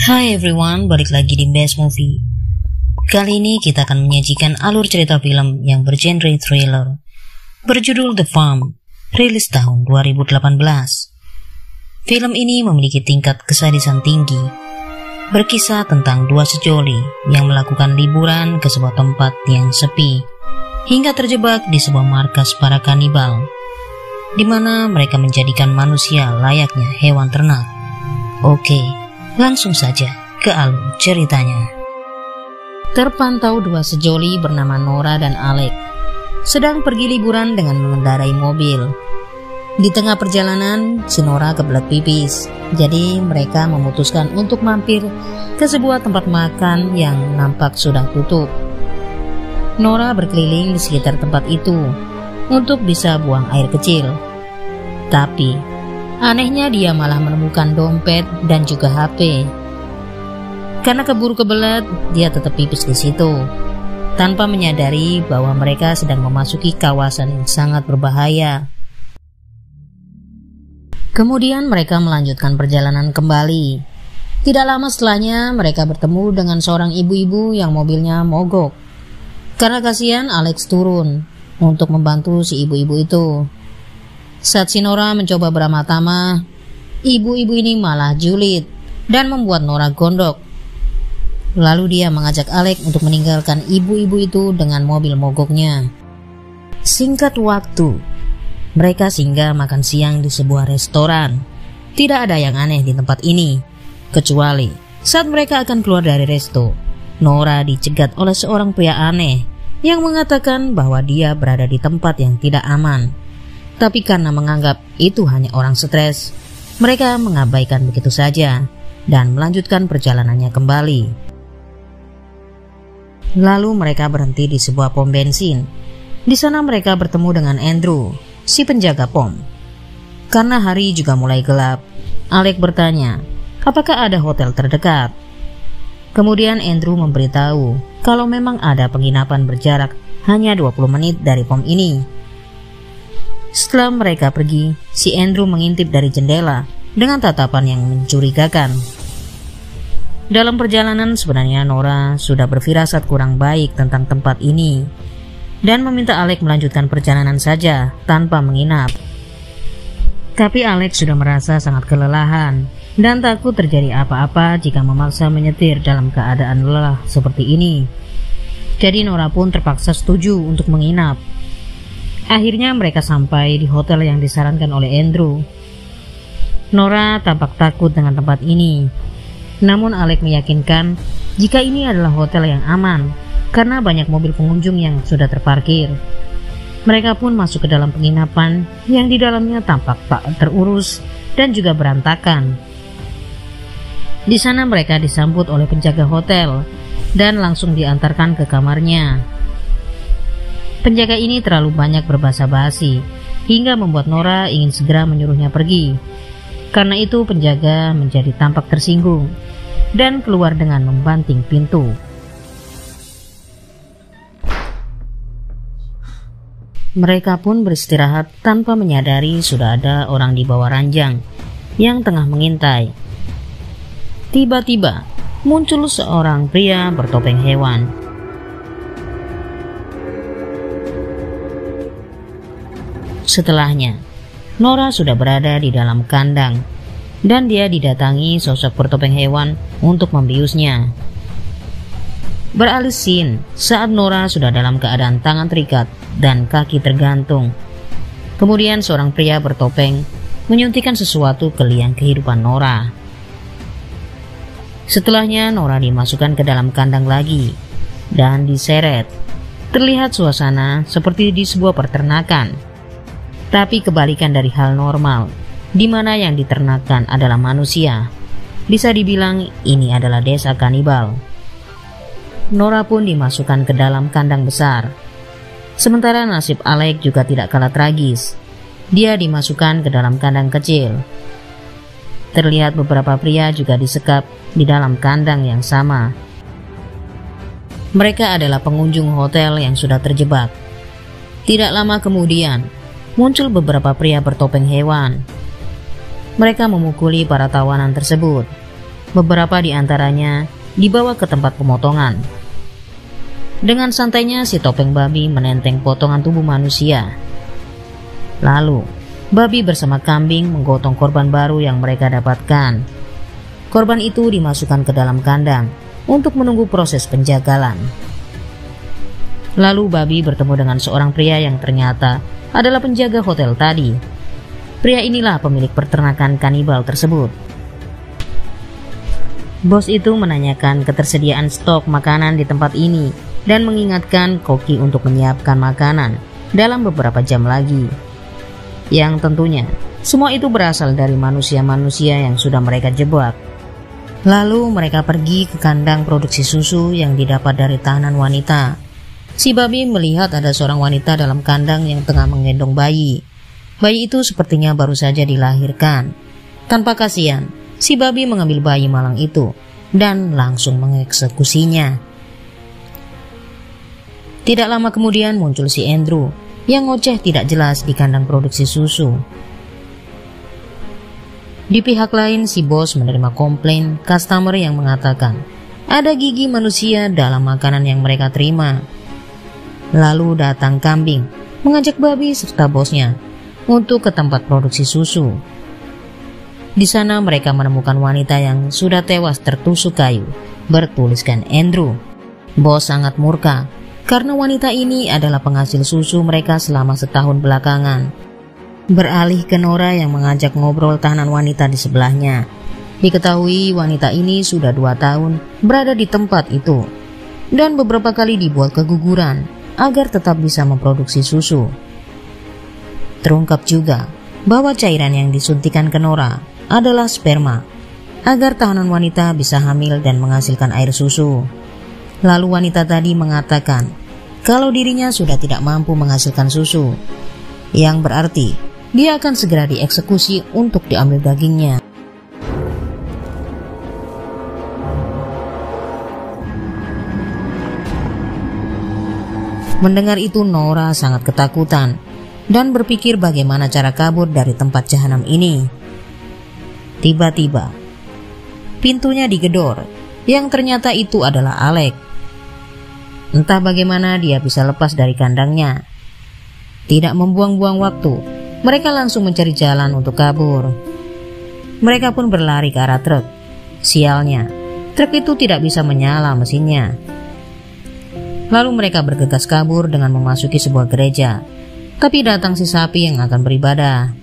Hai everyone, balik lagi di Best Movie. Kali ini kita akan menyajikan alur cerita film yang bergenre thriller, berjudul The Farm, rilis tahun 2018. Film ini memiliki tingkat kesadisan tinggi, berkisah tentang dua sejoli yang melakukan liburan ke sebuah tempat yang sepi, hingga terjebak di sebuah markas para kanibal, di mana mereka menjadikan manusia layaknya hewan ternak. Oke, langsung saja ke alur ceritanya. Terpantau dua sejoli bernama Nora dan Alex sedang pergi liburan dengan mengendarai mobil. Di tengah perjalanan, si Nora kebelet pipis, jadi mereka memutuskan untuk mampir ke sebuah tempat makan yang nampak sudah tutup. Nora berkeliling di sekitar tempat itu untuk bisa buang air kecil. Tapi anehnya dia malah menemukan dompet dan juga HP. Karena keburu kebelet, dia tetap pipis di situ, tanpa menyadari bahwa mereka sedang memasuki kawasan yang sangat berbahaya. Kemudian mereka melanjutkan perjalanan kembali. Tidak lama setelahnya, mereka bertemu dengan seorang ibu-ibu yang mobilnya mogok. Karena kasihan, Alex turun untuk membantu si ibu-ibu itu. Saat si Nora mencoba beramah tamah, ibu-ibu ini malah julid dan membuat Nora gondok. Lalu dia mengajak Alex untuk meninggalkan ibu-ibu itu dengan mobil mogoknya. Singkat waktu, mereka singgah makan siang di sebuah restoran. Tidak ada yang aneh di tempat ini, kecuali saat mereka akan keluar dari resto, Nora dicegat oleh seorang pria aneh yang mengatakan bahwa dia berada di tempat yang tidak aman. Tapi karena menganggap itu hanya orang stres, mereka mengabaikan begitu saja dan melanjutkan perjalanannya kembali. Lalu mereka berhenti di sebuah pom bensin. Di sana mereka bertemu dengan Andrew, si penjaga pom. Karena hari juga mulai gelap, Alex bertanya, apakah ada hotel terdekat? Kemudian Andrew memberitahu kalau memang ada penginapan berjarak hanya 20 menit dari pom ini. Setelah mereka pergi, si Andrew mengintip dari jendela dengan tatapan yang mencurigakan. Dalam perjalanan sebenarnya Nora sudah berfirasat kurang baik tentang tempat ini dan meminta Alex melanjutkan perjalanan saja tanpa menginap. Tapi Alex sudah merasa sangat kelelahan dan takut terjadi apa-apa jika memaksa menyetir dalam keadaan lelah seperti ini. Jadi Nora pun terpaksa setuju untuk menginap. Akhirnya mereka sampai di hotel yang disarankan oleh Andrew. Nora tampak takut dengan tempat ini. Namun Alex meyakinkan jika ini adalah hotel yang aman karena banyak mobil pengunjung yang sudah terparkir. Mereka pun masuk ke dalam penginapan yang di dalamnya tampak tak terurus dan juga berantakan. Di sana mereka disambut oleh penjaga hotel dan langsung diantarkan ke kamarnya. Penjaga ini terlalu banyak berbahasa basi hingga membuat Nora ingin segera menyuruhnya pergi. Karena itu penjaga menjadi tampak tersinggung dan keluar dengan membanting pintu. Mereka pun beristirahat tanpa menyadari sudah ada orang di bawah ranjang yang tengah mengintai. Tiba-tiba muncul seorang pria bertopeng hewan. Setelahnya, Nora sudah berada di dalam kandang dan dia didatangi sosok bertopeng hewan untuk membiusnya. Beralih scene saat Nora sudah dalam keadaan tangan terikat dan kaki tergantung. Kemudian seorang pria bertopeng menyuntikkan sesuatu ke liang kehidupan Nora. Setelahnya Nora dimasukkan ke dalam kandang lagi dan diseret. Terlihat suasana seperti di sebuah peternakan. Tapi kebalikan dari hal normal, di mana yang diternakan adalah manusia. Bisa dibilang ini adalah desa kanibal. Nora pun dimasukkan ke dalam kandang besar. Sementara nasib Alex juga tidak kalah tragis. Dia dimasukkan ke dalam kandang kecil. Terlihat beberapa pria juga disekap di dalam kandang yang sama. Mereka adalah pengunjung hotel yang sudah terjebak. Tidak lama kemudian, muncul beberapa pria bertopeng hewan. Mereka memukuli para tawanan tersebut. Beberapa di antaranya dibawa ke tempat pemotongan. Dengan santainya si topeng babi menenteng potongan tubuh manusia. Lalu, babi bersama kambing menggotong korban baru yang mereka dapatkan. Korban itu dimasukkan ke dalam kandang untuk menunggu proses penjagalan. Lalu babi bertemu dengan seorang pria yang ternyata adalah penjaga hotel tadi. Pria inilah pemilik peternakan kanibal tersebut. Bos itu menanyakan ketersediaan stok makanan di tempat ini dan mengingatkan koki untuk menyiapkan makanan dalam beberapa jam lagi. Yang tentunya semua itu berasal dari manusia-manusia yang sudah mereka jebak. Lalu mereka pergi ke kandang produksi susu yang didapat dari tahanan wanita. Si babi melihat ada seorang wanita dalam kandang yang tengah menggendong bayi. Bayi itu sepertinya baru saja dilahirkan. Tanpa kasihan, si babi mengambil bayi malang itu dan langsung mengeksekusinya. Tidak lama kemudian muncul si Andrew yang ngoceh tidak jelas di kandang produksi susu. Di pihak lain, si bos menerima komplain customer yang mengatakan ada gigi manusia dalam makanan yang mereka terima. Lalu datang kambing mengajak babi serta bosnya untuk ke tempat produksi susu. Di sana mereka menemukan wanita yang sudah tewas tertusuk kayu, bertuliskan Andrew. Bos sangat murka karena wanita ini adalah penghasil susu mereka selama setahun belakangan. Beralih ke Nora yang mengajak ngobrol tahanan wanita di sebelahnya. Diketahui wanita ini sudah 2 tahun berada di tempat itu dan beberapa kali dibuat keguguran agar tetap bisa memproduksi susu. Terungkap juga bahwa cairan yang disuntikan ke Nora adalah sperma agar tahanan wanita bisa hamil dan menghasilkan air susu. Lalu wanita tadi mengatakan kalau dirinya sudah tidak mampu menghasilkan susu, yang berarti dia akan segera dieksekusi untuk diambil dagingnya. Mendengar itu Nora sangat ketakutan dan berpikir bagaimana cara kabur dari tempat jahanam ini. Tiba-tiba, pintunya digedor, yang ternyata itu adalah Alec. Entah bagaimana dia bisa lepas dari kandangnya. Tidak membuang-buang waktu, mereka langsung mencari jalan untuk kabur. Mereka pun berlari ke arah truk. Sialnya, truk itu tidak bisa menyala mesinnya. Lalu mereka bergegas kabur dengan memasuki sebuah gereja. Tapi datang si sapi yang akan beribadah.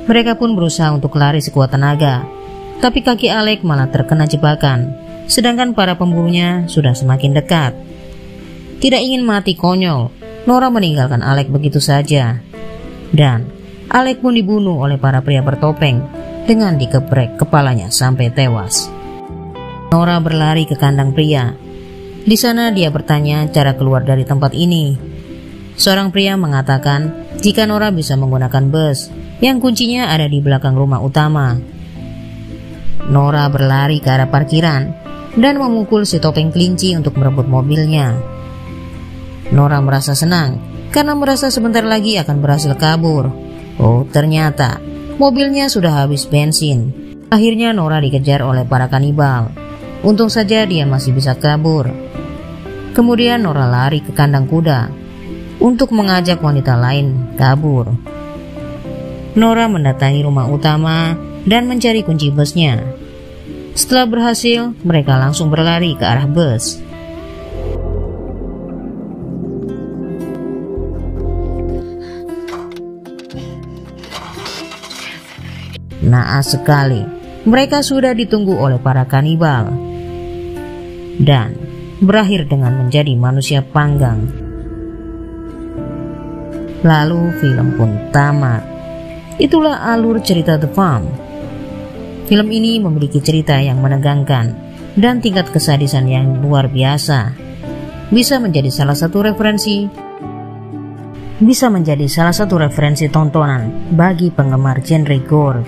Mereka pun berusaha untuk lari sekuat tenaga, tapi kaki Alec malah terkena jebakan, sedangkan para pemburunya sudah semakin dekat. Tidak ingin mati konyol, Nora meninggalkan Alec begitu saja. Dan Alec pun dibunuh oleh para pria bertopeng dengan dikeprek kepalanya sampai tewas. Nora berlari ke kandang pria. Di sana dia bertanya cara keluar dari tempat ini. Seorang pria mengatakan jika Nora bisa menggunakan bus yang kuncinya ada di belakang rumah utama. Nora berlari ke arah parkiran dan memukul si topeng kelinci untuk merebut mobilnya. Nora merasa senang karena merasa sebentar lagi akan berhasil kabur. Oh, ternyata mobilnya sudah habis bensin. Akhirnya Nora dikejar oleh para kanibal. Untung saja dia masih bisa kabur. Kemudian Nora lari ke kandang kuda untuk mengajak wanita lain kabur. Nora mendatangi rumah utama dan mencari kunci busnya. Setelah berhasil, mereka langsung berlari ke arah bus. Naas sekali, mereka sudah ditunggu oleh para kanibal dan berakhir dengan menjadi manusia panggang. Lalu film pun tamat. Itulah alur cerita The Farm. Film ini memiliki cerita yang menegangkan dan tingkat kesadisan yang luar biasa. Bisa menjadi salah satu referensi tontonan bagi penggemar genre gore.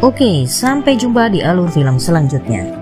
Oke, sampai jumpa di alur film selanjutnya.